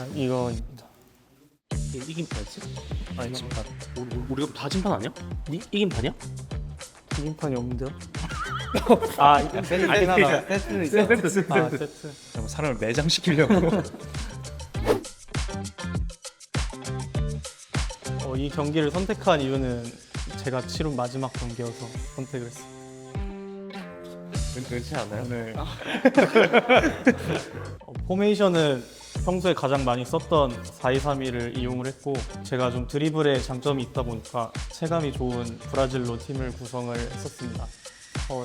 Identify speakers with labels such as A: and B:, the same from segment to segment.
A: 이거입니다.
B: 이긴 판이지?
A: 아니 진판.
B: 우리가 다 진판 아니야? 이긴 판이야?
A: 이긴 판이 없는데요?
C: 세트긴 하다. 세트는 있어.
A: 세트.
C: 사람을 매장시키려고.
A: 이 경기를 선택한 이유는 제가 치룬 마지막 경기여서 선택을 했어요.
C: 그렇지 않아요?
A: 오늘 포메이션은 평소에 가장 많이 썼던 4-2-3-1을 이용을 했고, 제가 좀 드리블에 장점이 있다 보니까 체감이 좋은 브라질로 팀을 구성을 했었습니다.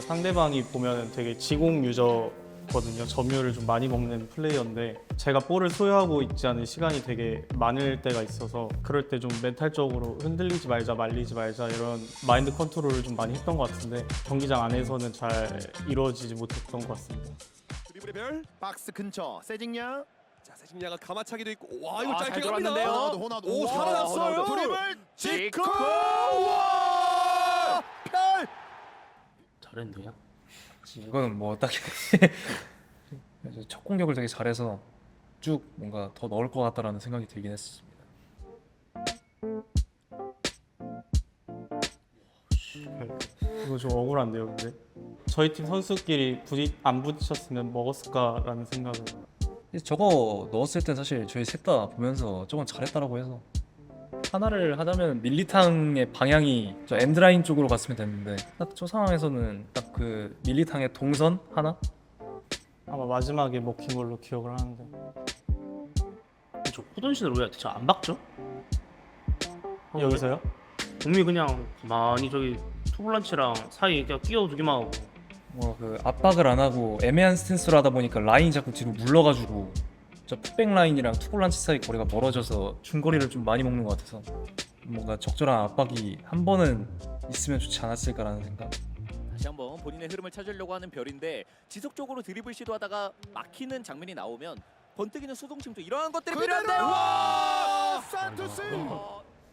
A: 상대방이 보면 되게 지공 유저거든요. 점유를 좀 많이 먹는 플레이어인데, 제가 볼을 소유하고 있지 않은 시간이 되게 많을 때가 있어서 그럴 때 좀 멘탈적으로 흔들리지 말자, 말리지 말자 이런 마인드 컨트롤을 좀 많이 했던 것 같은데, 경기장 안에서는 잘 이루어지지 못했던 것 같습니다.
D: 드리블의 별 박스 근처 세징야.
E: 자, 세징야가 가마차기도 있고, 와 이거
D: 잘
E: 짧게
D: 들어갔는데요.
E: 갑니다.
D: 호나우두.
E: 오, 살아났어요.
D: 호나우두. 드리블 직구. 와! 별.
B: 잘했는데요?
C: 이거는 뭐 딱히 첫 공격을 되게 잘해서 쭉 뭔가 더 넣을 것 같다라는 생각이 들긴 했습니다.
A: 이거 좀 억울한데요, 근데 저희 팀 선수끼리 안 부딪혔으면 먹었을까라는 생각을.
C: 저거 넣었을 땐 사실 저희 셋 다 보면서 저건 잘했다라고 해서 하나를 하자면 밀리탕의 방향이 저 엔드라인 쪽으로 갔으면 됐는데, 딱 저 상황에서는 딱 그 밀리탕의 동선 하나?
A: 아마 마지막에 먹힌 걸로 기억을 하는데.
B: 저 후던신을 왜 대체 안 박죠?
A: 여기서요?
B: 봄이 그냥 가만히 저기 투블란치랑 사이에 그냥 끼워두기만 하고.
C: 뭐 그 압박을 안 하고 애매한 스탠스로 하다 보니까 라인이 자꾸 뒤로 물러가지고 저 풋백 라인이랑 투볼란치 사이 거리가 멀어져서 중거리를 좀 많이 먹는 것 같아서 뭔가 적절한 압박이 한 번은 있으면 좋지 않았을까라는 생각.
F: 다시 한번 본인의 흐름을 찾으려고 하는 별인데, 지속적으로 드리블 시도하다가 막히는 장면이 나오면 번뜩이는 수동심도 이러한 것들이 필요한데요.
D: 와! 산토스.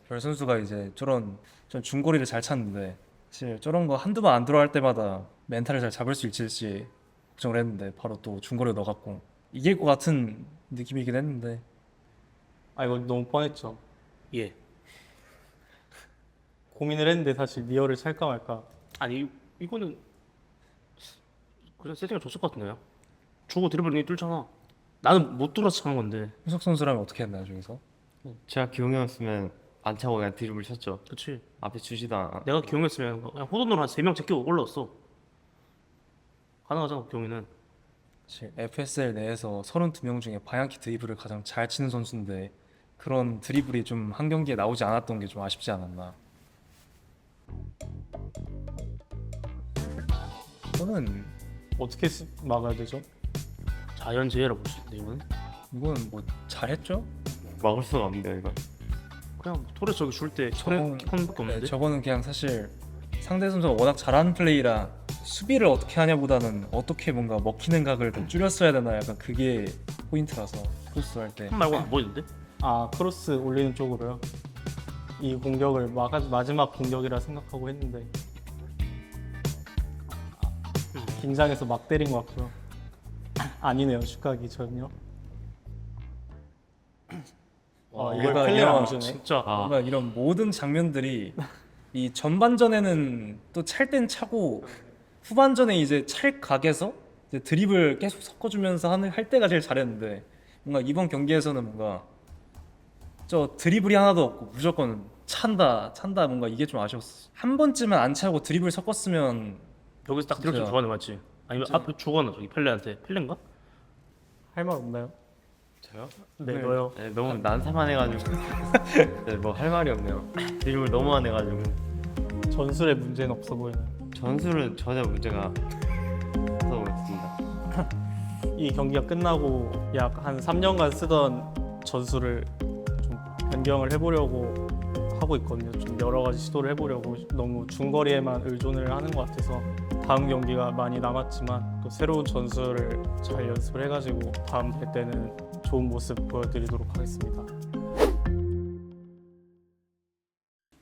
C: 별 선수가 이제 전 중거리를 잘 찼는데, 사실 저런 거 한두 번 안 들어갈 때마다 멘탈을 잘 잡을 수 있을지 걱정을 했는데 바로 또 중거리를 넣어갖고 이길 것 같은 느낌이긴 했는데.
A: 이거 너무 뻔했죠.
B: 예.
A: 고민을 했는데 사실 니어를 찰까 말까.
B: 아니 이거는 그냥 세팅을 줬을 것 같은데요. 주고 드리블이 뚫잖아. 나는 못 뚫어서 찬 건데.
C: 후석 선수라면 어떻게 했나요 저기서?
G: 제가 기용이었으면 안 차고 그냥 드리블 쳤죠.
B: 그렇지.
G: 앞에 주지도 않아.
B: 내가 기용했으면 그냥 호돈으로 한 3명 제끼고 올라왔어. 가능하잖아 기용이는.
C: 사실 FSL 내에서 32명 중에 방향키 드리블을 가장 잘 치는 선수인데 그런 드리블이 좀 한 경기에 나오지 않았던 게 좀 아쉽지 않았나. 저는
A: 어떻게 막아야 되죠?
B: 자연재해라 볼 수 있는데 이거는.
C: 뭐 잘했죠?
G: 막을 수가 없는데요, 이건.
B: 그냥 토레 저기 줄 때 손에 킥컨밖에 없는데.
C: 저거는 그냥 사실 상대 선수가 워낙 잘하는 플레이라 수비를 어떻게 하냐보다는 어떻게 뭔가 먹히는 각을 더 줄였어야 되나, 약간 그게 포인트라서 크로스 할 때.
B: 한 말고 안 보이는데?
A: 크로스 올리는 쪽으로요. 이 공격을 마지막 공격이라 생각하고 했는데 긴장해서 막 때린 것 같고요. 아니네요, 축각이 전혀. 이걸
C: 뭔가
A: 플레이를
C: 이런-
A: 안 주네.
B: 진짜.
C: 뭔가 이런 모든 장면들이 이 전반전에는 또 찰 땐 차고 후반전에 이제 찰 각에서 이제 드립을 계속 섞어주면서 할 때가 제일 잘했는데, 뭔가 이번 경기에서는 뭔가 저 드리블이 하나도 없고 무조건 찬다 뭔가 이게 좀 아쉬웠어. 한 번쯤은 안 차고 드리블 섞었으면.
B: 여기서 딱 드랍 좀
C: 진짜.
B: 좋아하는 거 맞지? 아니면
C: 진짜.
B: 앞에 주거나 저기 펠레한테. 펠레인가?
A: 할 말 없나요?
G: 저요?
A: 네, 너요.
G: 네, 너무 난사만해가지고. 네, 뭐 할 말이 없네요. 드리블 너무 안 해가지고.
A: 전술에 문제는 없어 보이나요?
G: 전술은 전혀 문제가 없어 보였습니다.
A: 이 경기가 끝나고 약 한 3년간 쓰던 전술을 좀 변경을 해보려고 하고 있거든요. 좀 여러 가지 시도를 해보려고. 너무 중거리에만 의존을 하는 것 같아서 다음 경기가 많이 남았지만 또 새로운 전술을 잘 연습을 해가지고 다음 대 때는 좋은 모습 보여드리도록 하겠습니다.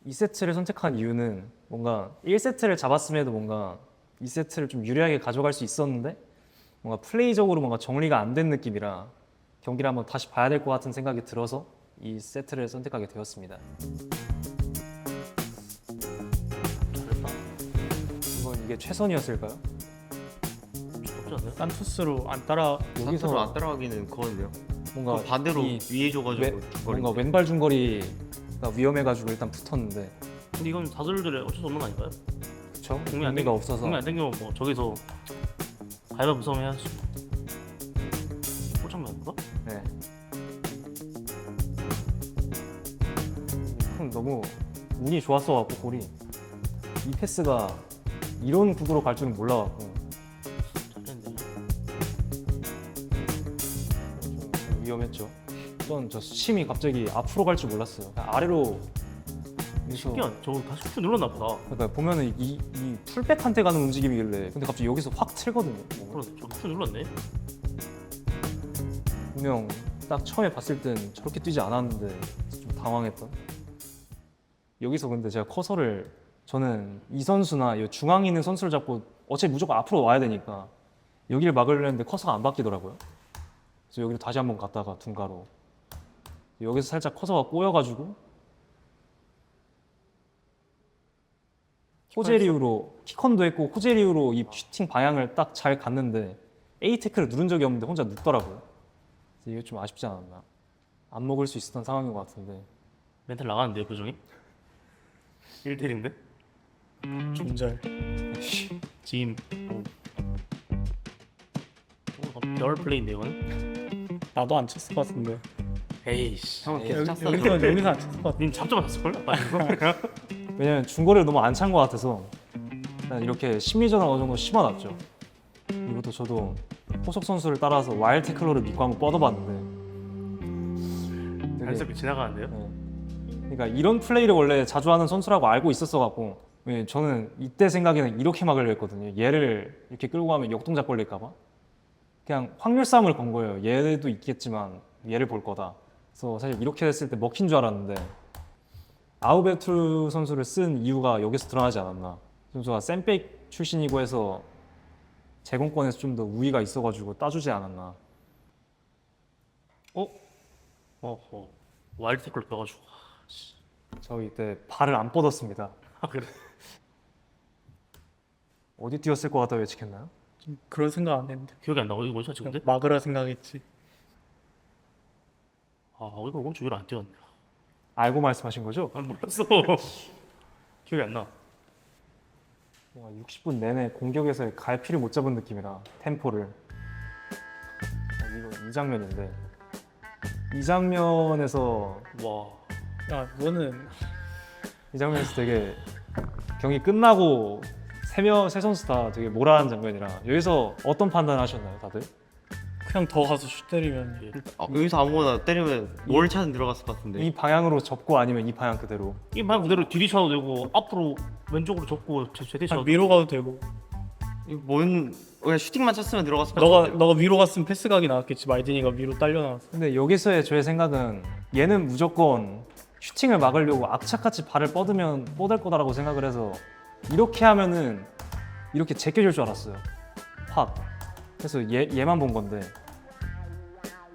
C: 2세트를 선택한 이유는 뭔가 1세트를 잡았음에도 뭔가 2세트를 좀 유리하게 가져갈 수 있었는데 뭔가 플레이적으로 뭔가 정리가 안 된 느낌이라 경기를 한번 다시 봐야 될 것 같은 생각이 들어서 이 세트를 선택하게 되었습니다. 이건 이게 최선이었을까요?
B: 좋지 않나요?
A: 딴 투수로 안 따라
G: 여기서 안 따라가기는 그건데요.
C: 뭔가
G: 그 반대로
C: 이
G: 위에 줘가지고
C: 뭔가
G: 중거리.
C: 왼발 중거리가 위험해가지고 일단 붙었는데
B: 근데 이건 다들들의 어쩔 수 없는 거 아닌가요?
C: 그쵸?
B: 공이 안
C: 의미가 없어서
B: 공이 안 땡기면 뭐 저기서 가위바위보 싸움 해야지. 꼴짝면인가?
C: 네. 그럼 너무 운이 좋았어갖고 골이 이 패스가 이런 구도로 갈 줄은 몰라갖고
B: 잘했는데.
C: 좀 위험했죠. 전 저 수침이 갑자기 앞으로 갈 줄 몰랐어요. 그냥 아래로 여기서
B: 신기한. 저거 다시 큐 눌렀나 보다.
C: 그러니까 보면은 이 풀백한테 가는 움직임이길래 근데 갑자기 여기서 확 틀거든요.
B: 그러네. 저큐 눌렀네.
C: 분명 딱 처음에 봤을 땐 저렇게 뛰지 않았는데 좀 당황했던. 여기서 근데 제가 커서를 저는 이 선수나 이 중앙에 있는 선수를 잡고 어차피 무조건 앞으로 와야 되니까 여기를 막으려 했는데 커서가 안 바뀌더라고요. 그래서 여기를 다시 한번 갔다가 둔가로 여기서 살짝 커서가 꼬여가지고 호제리우로 키컨도 했고 호제리우로 이 슈팅 방향을 딱 잘 갔는데 A 태클을 누른 적이 없는데 혼자 눕더라고요. 그래서 이게 좀 아쉽지 않았나. 안 먹을 수 있었던 상황인 것 같은데
B: 멘탈 나가는데요, 표정이? 1대1인데?
A: 중절.
B: 지금 별 플레이인데 이거는?
A: 나도 안 쳤을 것 같은데.
B: 에이씨.
G: 형은 계속 찼어.
A: 여기서 안 쳤을 것 같아.
B: 님 잡자마자 샀을걸? 아니고?
C: 왜냐면 중거리를 너무 안 찬 것 같아서 그냥 이렇게 심리전을 어느 정도 심어놨죠. 이것도 저도 호석 선수를 따라서 와일드 태클러를 믿고 한번 뻗어봤는데 되게,
B: 자연스럽게 지나가는데요?
C: 네. 그러니까 이런 플레이를 원래 자주 하는 선수라고 알고 있었어갖고 저는 이때 생각에는 이렇게 막으려 했거든요. 얘를 이렇게 끌고 가면 역동작 걸릴까봐 그냥 확률 싸움을 건 거예요. 얘도 있겠지만 얘를 볼 거다. 그래서 사실 이렇게 했을 때 먹힌 줄 알았는데 아우베투 선수를 쓴 이유가 여기서 드러나지 않았나. 선수가 샌백 출신이고 해서 제공권에서 좀 더 우위가 있어가지고 따주지 않았나.
B: 어허. 와일드 태클 빼가지고.
C: 저 이때 발을 안 뻗었습니다.
B: 아, 그래?
C: 어디 뛰었을 것 같다고 예측했나요?
A: 그런 생각 안 했는데.
B: 기억이 안 나고 이거 뭐지 지금?
A: 막으라 생각했지.
B: 아, 이거 오른쪽 위로 안 뛰었네.
C: 알고 말씀하신 거죠?
B: 난 몰랐어. 기억이 안 나.
C: 뭔가 60분 내내 공격에서 갈피를 못 잡은 느낌이라 템포를. 이거 이 장면인데 이 장면에서
B: 와.
A: 야, 너는
C: 이 장면에서 되게 경기 끝나고 세 선수 다 되게 몰아한 장면이라 여기서 어떤 판단을 하셨나요, 다들?
A: 그냥 더 가서 슛 때리면
G: 여기서 아무거나 때리면 뭘 차는 들어갔을 것 같은데.
C: 이 방향으로 접고 아니면 이 방향 그대로?
B: 이 말 그대로 뒤리 쳐도 되고 앞으로 왼쪽으로 접고 제대 쳐도
A: 위로 가도 되고.
G: 뭔 그냥 슈팅만 찼으면 들어갔을 것 같은데.
A: 너가 위로 갔으면 패스각이 나왔겠지. 마이든이가 위로 딸려 나왔어.
C: 근데 여기서의 저의 생각은 얘는 무조건 슈팅을 막으려고 악착같이 발을 뻗을 거다라고 생각을 해서 이렇게 하면은 이렇게 제껴줄 줄 알았어요. 확. 그래서 얘만 본 건데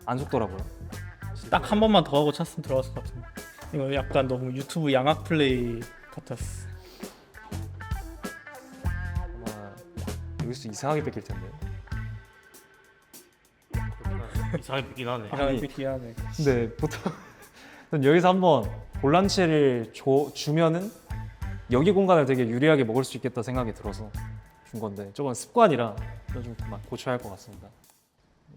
C: 안 속더라고요.
A: 딱 한 번만 더 하고 찼으면 들어갔을 것 같은데. 이거 약간 너무 유튜브 양악 플레이 같았어.
C: 아마 여기서 이상하게 뺏길 텐데.
B: 이상하게 삐긴 하네.
C: 아니,
A: 이상하게 미안해.
C: 근데 보통 전 여기서 한번 볼란치를 주면은 여기 공간을 되게 유리하게 먹을 수 있겠다 생각이 들어서 준 건데 저건 습관이라 좀 고쳐야 할 것 같습니다.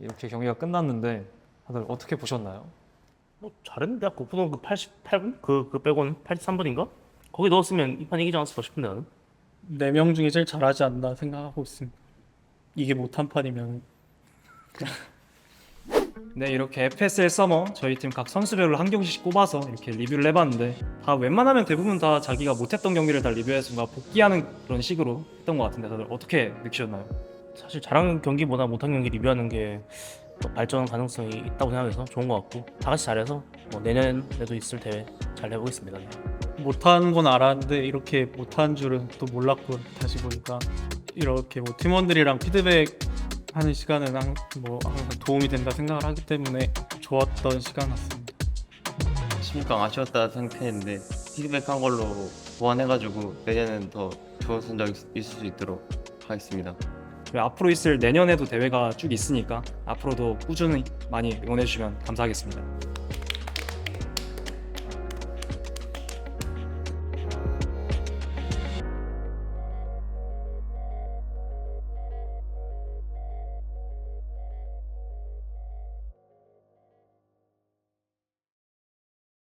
C: 이렇게 경기가 끝났는데 다들 어떻게 보셨나요?
B: 뭐 잘했는데 아까 오프너 그 88분? 그 빼고는 83분인가? 거기 넣었으면 이 판 이기지 않았을까 싶은데 나는.
A: 4명 중에 제일 잘하지 않나 생각하고 있습니다. 이게 못한 판이면 네, 이렇게 FSL 서머 저희 팀 각 선수별로 한 경기씩 꼽아서 이렇게 리뷰를 해봤는데 다 웬만하면 대부분 다 자기가 못했던 경기를 다 리뷰해서 뭔가 복귀하는 그런 식으로 했던 것 같은데 다들 어떻게 느끼셨나요?
B: 사실 잘한 경기보다 못한 경기 리뷰하는 게 더 발전 가능성이 있다고 생각해서 좋은 것 같고 다 같이 잘해서 뭐 내년에도 있을 대회 잘 해보겠습니다.
A: 못한 건 알았는데 이렇게 못한 줄은 또 몰랐고 다시 보니까 이렇게 뭐 팀원들이랑 피드백 하는 시간은 항상 도움이 된다 생각을 하기 때문에 좋았던 시간 같습니다.
G: 16강 아쉬웠다 생각했는데 피드백한 걸로 보완해가지고 내년엔 더 좋은 성적 있을 수 있도록 하겠습니다.
H: 그리고 앞으로 있을 내년에도 대회가 쭉 있으니까 앞으로도 꾸준히 많이 응원해 주시면 감사하겠습니다.